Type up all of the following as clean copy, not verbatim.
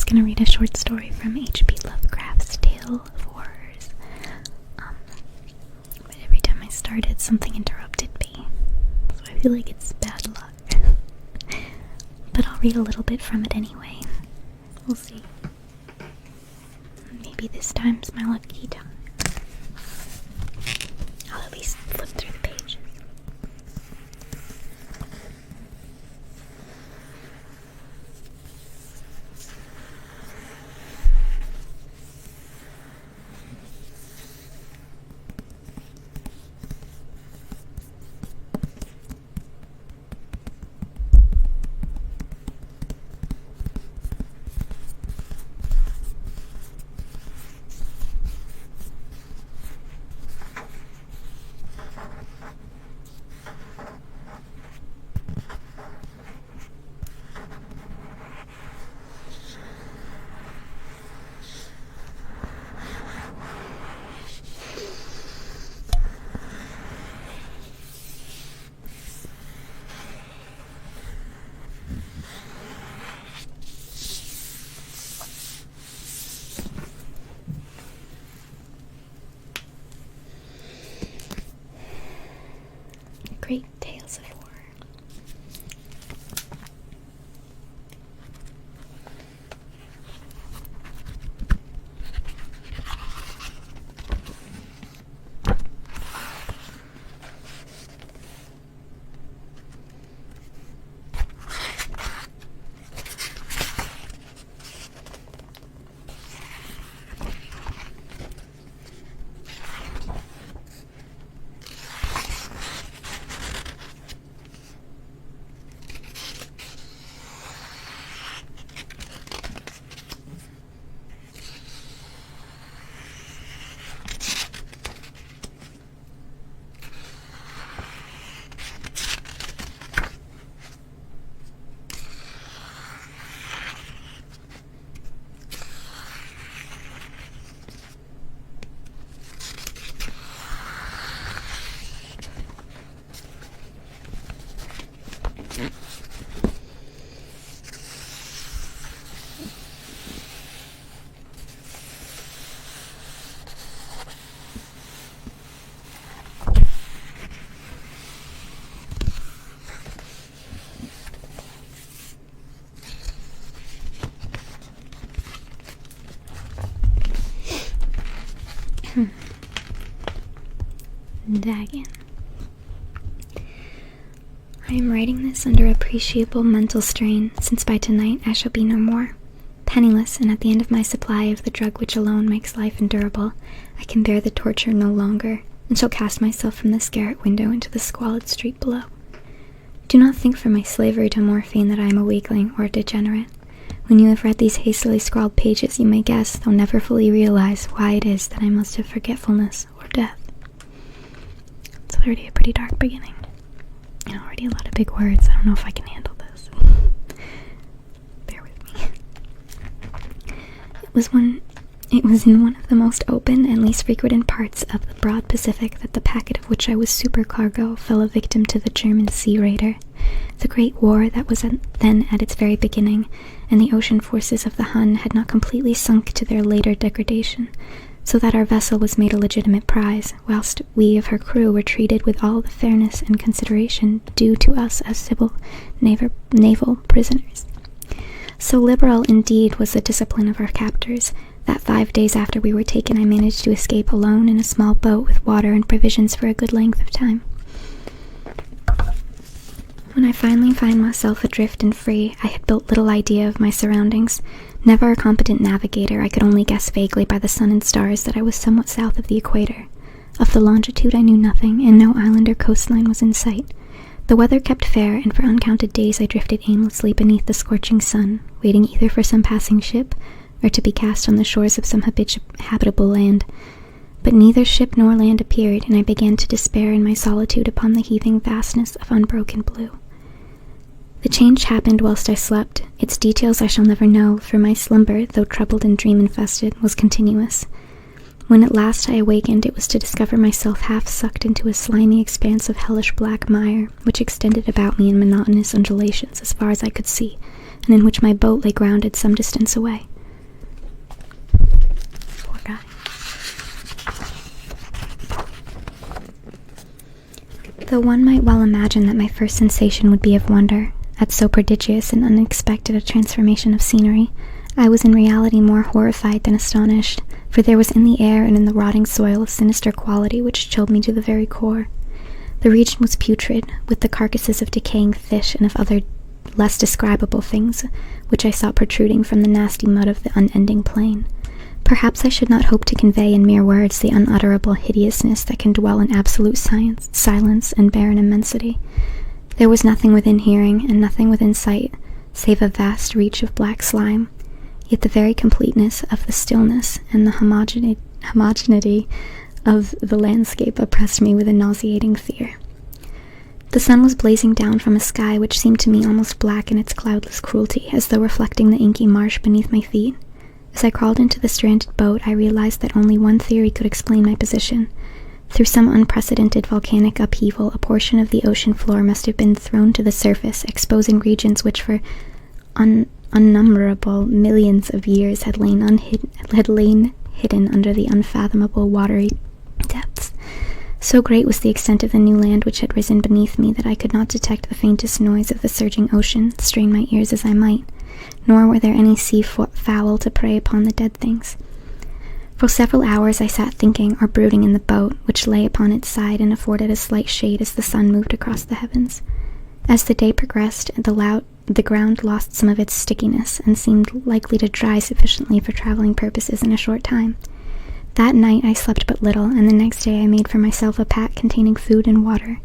gonna read a short story from H.P. Lovecraft's Tale of Horrors. But every time I started, something interrupted me. So I feel like it's bad luck. But I'll read a little bit from it anyway. We'll see. Maybe this time's my lucky time. I'll at least flip through the pages. Great tales of horror. Dagon. I am writing this under appreciable mental strain, since by tonight I shall be no more. Penniless, and at the end of my supply of the drug which alone makes life endurable, I can bear the torture no longer, and shall cast myself from this garret window into the squalid street below. Do not think from my slavery to morphine that I am a weakling or a degenerate. When you have read these hastily scrawled pages, you may guess, though never fully realize, why it is that I must have forgetfulness or death. It's already a pretty dark beginning. And already a lot of big words. I don't know if I can handle this. Bear with me. It was in one of the most open and least frequented parts of the broad Pacific that the packet of which I was supercargo fell a victim to the German sea raider. The great war that was then at its very beginning, and the ocean forces of the Hun had not completely sunk to their later degradation, so that our vessel was made a legitimate prize, whilst we of her crew were treated with all the fairness and consideration due to us as civil naval prisoners. So liberal, indeed, was the discipline of our captors, that 5 days after we were taken I managed to escape alone in a small boat with water and provisions for a good length of time. When I finally find myself adrift and free, I had built little idea of my surroundings. Never a competent navigator, I could only guess vaguely by the sun and stars that I was somewhat south of the equator. Of the longitude I knew nothing, and no island or coastline was in sight. The weather kept fair, and for uncounted days I drifted aimlessly beneath the scorching sun, waiting either for some passing ship, or to be cast on the shores of some habitable land. But neither ship nor land appeared, and I began to despair in my solitude upon the heaving vastness of unbroken blue. The change happened whilst I slept. Its details I shall never know, for my slumber, though troubled and dream-infested, was continuous. When at last I awakened, it was to discover myself half sucked into a slimy expanse of hellish black mire, which extended about me in monotonous undulations as far as I could see, and in which my boat lay grounded some distance away. Though one might well imagine that my first sensation would be of wonder at so prodigious and unexpected a transformation of scenery, I was in reality more horrified than astonished, for there was in the air and in the rotting soil a sinister quality which chilled me to the very core. The region was putrid, with the carcasses of decaying fish and of other less describable things which I saw protruding from the nasty mud of the unending plain. Perhaps I should not hope to convey in mere words the unutterable hideousness that can dwell in absolute silence and barren immensity. There was nothing within hearing and nothing within sight, save a vast reach of black slime, yet the very completeness of the stillness and the homogeneity of the landscape oppressed me with a nauseating fear. The sun was blazing down from a sky which seemed to me almost black in its cloudless cruelty, as though reflecting the inky marsh beneath my feet. As I crawled into the stranded boat, I realized that only one theory could explain my position. Through some unprecedented volcanic upheaval, a portion of the ocean floor must have been thrown to the surface, exposing regions which for unnumberable millions of years had lain hidden under the unfathomable watery depths. So great was the extent of the new land which had risen beneath me that I could not detect the faintest noise of the surging ocean, strain my ears as I might, nor were there any sea fowl to prey upon the dead things. For several hours I sat thinking or brooding in the boat, which lay upon its side and afforded a slight shade as the sun moved across the heavens. As the day progressed, the ground lost some of its stickiness and seemed likely to dry sufficiently for traveling purposes in a short time. That night I slept but little, and the next day I made for myself a pack containing food and water,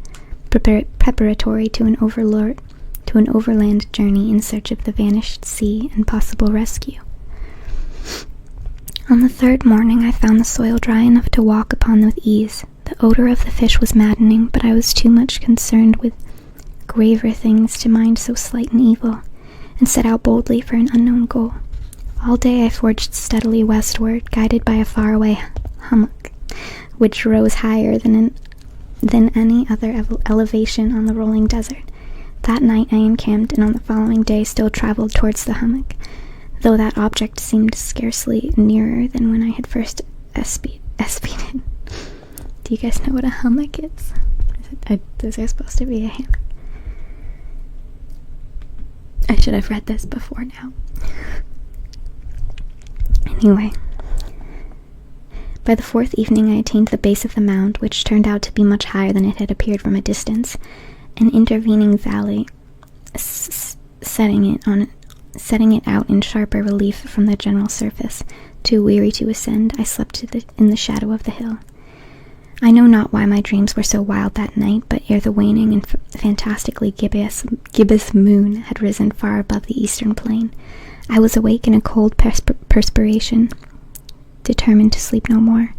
preparatory to an overland journey in search of the vanished sea and possible rescue. On the third morning I found the soil dry enough to walk upon with ease. The odor of the fish was maddening, but I was too much concerned with graver things to mind so slight an evil, and set out boldly for an unknown goal. All day I forged steadily westward, guided by a faraway hummock, which rose higher than any other elevation on the rolling desert. That night I encamped, and on the following day still traveled towards the hummock, though that object seemed scarcely nearer than when I had first espied it. Do you guys know what a hummock is? Those are supposed to be a hammock. I should have read this before now. Anyway, by the fourth evening I attained the base of the mound, which turned out to be much higher than it had appeared from a distance, an intervening valley setting it out in sharper relief from the general surface. Too weary to ascend, I slept in the shadow of the hill. I know not why my dreams were so wild that night, but ere the waning and fantastically gibbous moon had risen far above the eastern plain, I was awake in a cold perspiration, determined to sleep no more.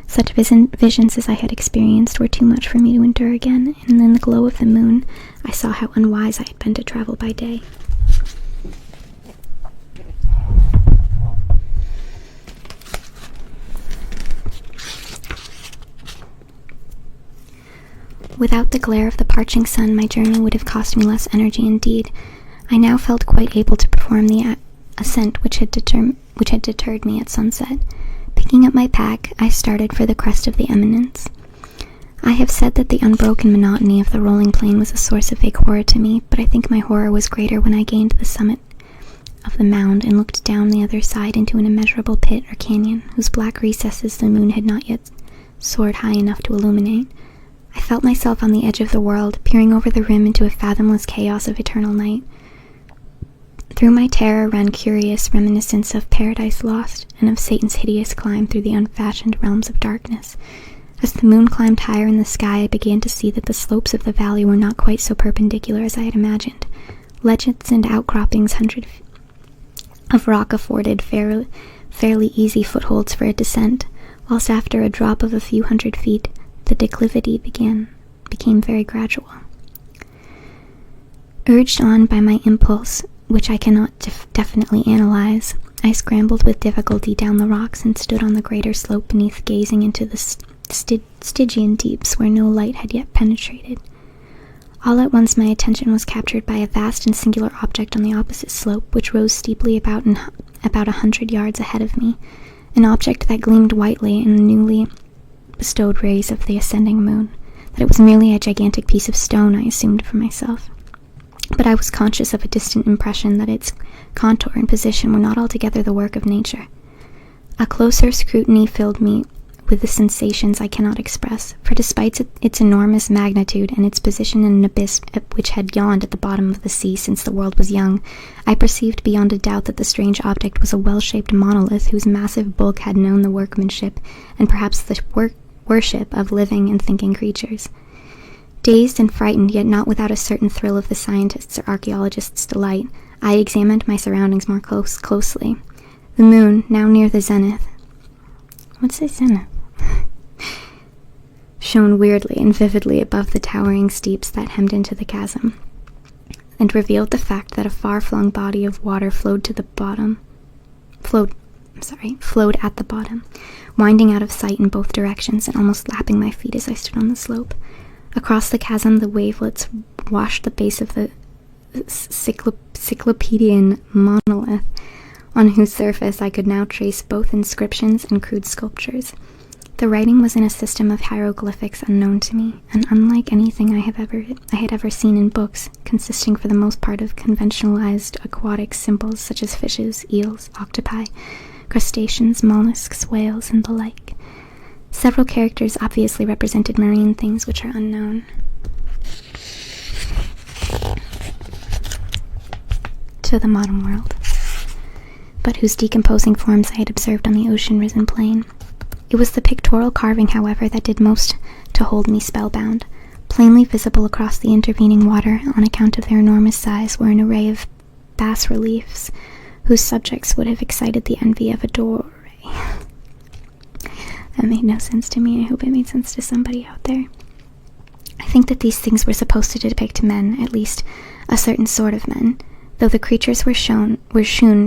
Such visions as I had experienced were too much for me to endure again, and in the glow of the moon I saw how unwise I had been to travel by day. Without the glare of the parching sun, my journey would have cost me less energy indeed. I now felt quite able to perform the ascent which had deterred me at sunset. Picking up my pack, I started for the crest of the eminence. I have said that the unbroken monotony of the rolling plain was a source of vague horror to me, but I think my horror was greater when I gained the summit of the mound and looked down the other side into an immeasurable pit or canyon, whose black recesses the moon had not yet soared high enough to illuminate. I felt myself on the edge of the world, peering over the rim into a fathomless chaos of eternal night. Through my terror ran curious reminiscence of Paradise Lost and of Satan's hideous climb through the unfashioned realms of darkness. As the moon climbed higher in the sky, I began to see that the slopes of the valley were not quite so perpendicular as I had imagined. Ledges and outcroppings of rock afforded fairly easy footholds for a descent, whilst after a drop of a few hundred feet, the declivity became very gradual. Urged on by my impulse, which I cannot definitely analyze, I scrambled with difficulty down the rocks and stood on the greater slope beneath, gazing into the Stygian deeps where no light had yet penetrated. All at once my attention was captured by a vast and singular object on the opposite slope, which rose steeply about 100 yards ahead of me, an object that gleamed whitely in the newly bestowed rays of the ascending moon. that it was merely a gigantic piece of stone I assumed for myself. But I was conscious of a distant impression that its contour and position were not altogether the work of nature. A closer scrutiny filled me with the sensations I cannot express, for despite its enormous magnitude and its position in an abyss which had yawned at the bottom of the sea since the world was young, I perceived beyond a doubt that the strange object was a well-shaped monolith whose massive bulk had known the workmanship and perhaps the worship of living and thinking creatures. Dazed and frightened, yet not without a certain thrill of the scientist's or archaeologist's delight, I examined my surroundings more closely. The moon, now near the zenith, shone weirdly and vividly above the towering steeps that hemmed into the chasm, and revealed the fact that a far-flung body of water flowed at the bottom, winding out of sight in both directions and almost lapping my feet as I stood on the slope. Across the chasm, the wavelets washed the base of the cyclopean monolith, on whose surface I could now trace both inscriptions and crude sculptures. The writing was in a system of hieroglyphics unknown to me, and unlike anything I had ever seen in books, consisting for the most part of conventionalized aquatic symbols such as fishes, eels, octopi, crustaceans, mollusks, whales, and the like. Several characters obviously represented marine things which are unknown to the modern world, but whose decomposing forms I had observed on the ocean-risen plain. It was the pictorial carving, however, that did most to hold me spellbound. Plainly visible across the intervening water, on account of their enormous size, were an array of bas-reliefs, whose subjects would have excited the envy of a Doré. That made no sense to me. I hope it made sense to somebody out there. I think that these things were supposed to depict men, at least a certain sort of men, though the creatures were shewn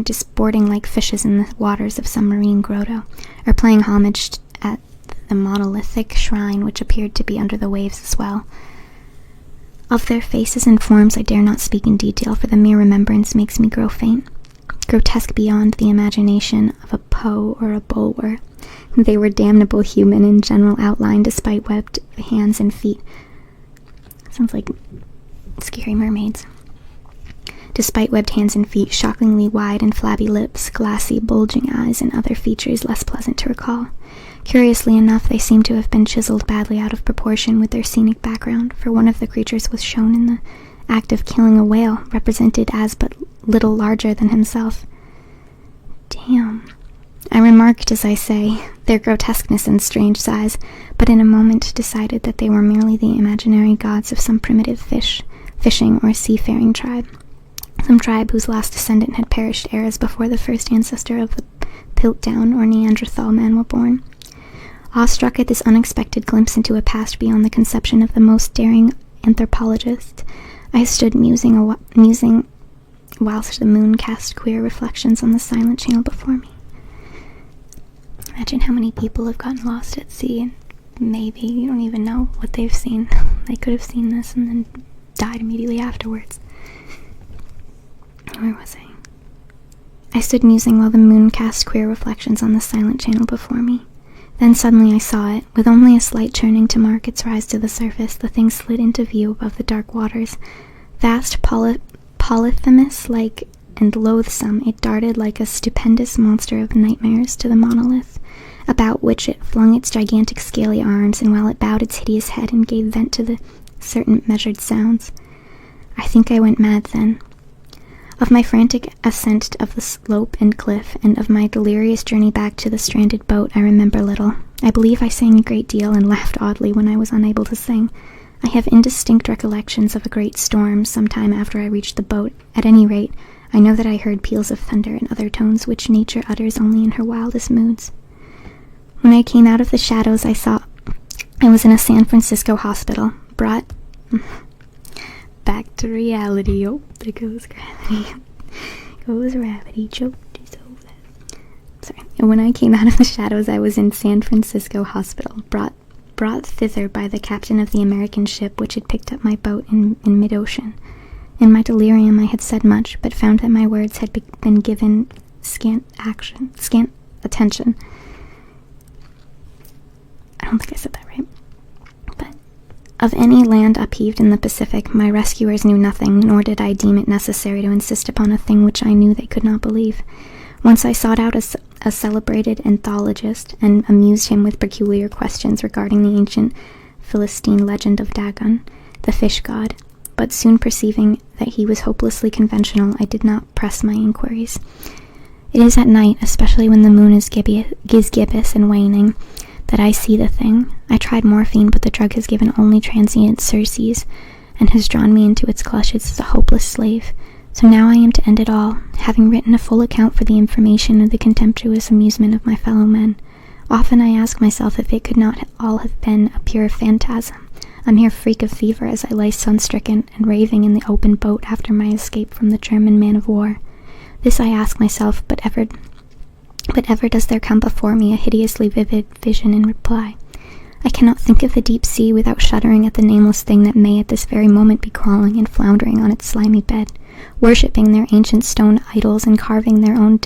disporting like fishes in the waters of some marine grotto, or playing homage at the monolithic shrine which appeared to be under the waves as well. Of their faces and forms I dare not speak in detail, for the mere remembrance makes me grow faint. Grotesque beyond the imagination of a Poe or a Bulwer, they were damnable human in general outline, despite webbed hands and feet. Sounds like scary mermaids. Despite webbed hands and feet, shockingly wide and flabby lips, glassy, bulging eyes, and other features less pleasant to recall. Curiously enough, they seemed to have been chiseled badly out of proportion with their scenic background, for one of the creatures was shown in the act of killing a whale, represented as but little larger than himself. Damn. I remarked, as I say, their grotesqueness and strange size, but in a moment decided that they were merely the imaginary gods of some primitive fishing or seafaring tribe. Some tribe whose last descendant had perished eras before the first ancestor of the Piltdown or Neanderthal man were born. Awestruck at this unexpected glimpse into a past beyond the conception of the most daring anthropologist, I stood musing whilst the moon cast queer reflections on the silent channel before me. Imagine how many people have gotten lost at sea and maybe you don't even know what they've seen. They could have seen this and then died immediately afterwards. Where was I? I stood musing while the moon cast queer reflections on the silent channel before me. Then suddenly I saw it. With only a slight churning to mark its rise to the surface, the thing slid into view above the dark waters. Vast, polyphemus-like and loathsome, it darted like a stupendous monster of nightmares to the monolith, about which it flung its gigantic scaly arms, and while it bowed its hideous head and gave vent to the certain measured sounds. I think I went mad then. Of my frantic ascent of the slope and cliff, and of my delirious journey back to the stranded boat, I remember little. I believe I sang a great deal and laughed oddly when I was unable to sing. I have indistinct recollections of a great storm some time after I reached the boat. At any rate, I know that I heard peals of thunder and other tones which nature utters only in her wildest moods. When I came out of the shadows, I saw I was in a San Francisco hospital, brought back to reality. Oh, there goes gravity. Goes gravity, choked his over. Sorry. When I came out of the shadows, I was in San Francisco hospital, brought thither by the captain of the American ship which had picked up my boat in mid-ocean. In my delirium I had said much, but found that my words had been given scant attention. I don't think I said that right. But Of any land upheaved in the Pacific, my rescuers knew nothing, nor did I deem it necessary to insist upon a thing which I knew they could not believe. Once I sought out a celebrated anthologist and amused him with peculiar questions regarding the ancient Philistine legend of Dagon, the fish god, but soon perceiving that he was hopelessly conventional, I did not press my inquiries. It is at night, especially when the moon is gibbous and waning, that I see the thing. I tried morphine, but the drug has given only transient surcease, and has drawn me into its clutches as a hopeless slave. So now I am to end it all, having written a full account for the information and the contemptuous amusement of my fellow men. Often I ask myself if it could not all have been a pure phantasm, a mere freak of fever as I lay sun-stricken and raving in the open boat after my escape from the German man-of-war. This I ask myself, but ever does there come before me a hideously vivid vision in reply. I cannot think of the deep sea without shuddering at the nameless thing that may at this very moment be crawling and floundering on its slimy bed, worshipping their ancient stone idols and carving their own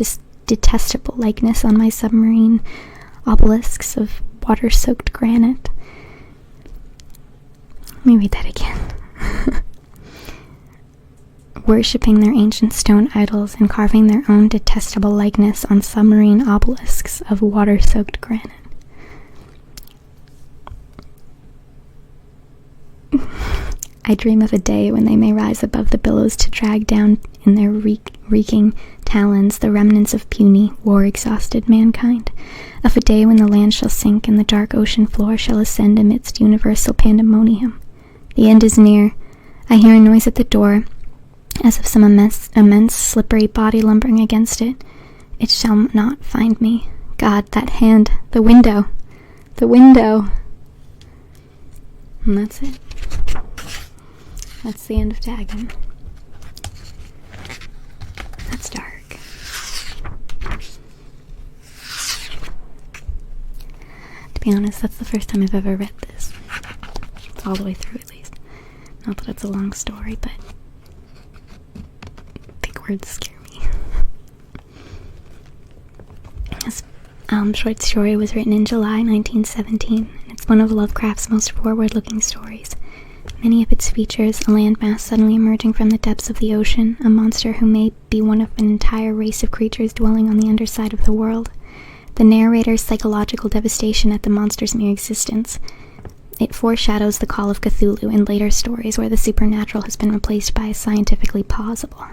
detestable likeness on my submarine obelisks of water-soaked granite. Let me read that again. Worshipping their ancient stone idols and carving their own detestable likeness on submarine obelisks of water-soaked granite. I dream of a day when they may rise above the billows to drag down in their reeking talons the remnants of puny, war-exhausted mankind, of a day when the land shall sink and the dark ocean floor shall ascend amidst universal pandemonium. The end is near. I hear a noise at the door, as of some immense slippery body lumbering against it. It shall not find me. God, that hand, the window. And that's it. That's the end of Dagon. That's dark. To be honest, that's the first time I've ever read this. All the way through, at least. Not that it's a long story, but big words scare me. This short story was written in July 1917, and it's one of Lovecraft's most forward-looking stories. Many of its features a landmass suddenly emerging from the depths of the ocean, a monster who may be one of an entire race of creatures dwelling on the underside of the world. The narrator's psychological devastation at the monster's mere existence. It foreshadows the call of Cthulhu in later stories where the supernatural has been replaced by a scientifically plausible.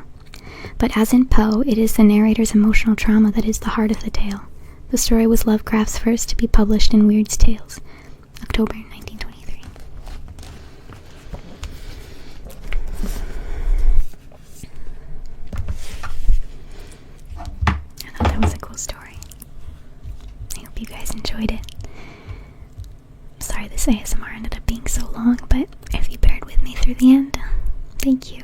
But as in Poe, it is the narrator's emotional trauma that is the heart of the tale. The story was Lovecraft's first to be published in Weird's Tales, October 1923. I thought that was a cool story. I hope you guys enjoyed it. I'm sorry this ASMR ended up being so long, but if you bared with me through the end, thank you.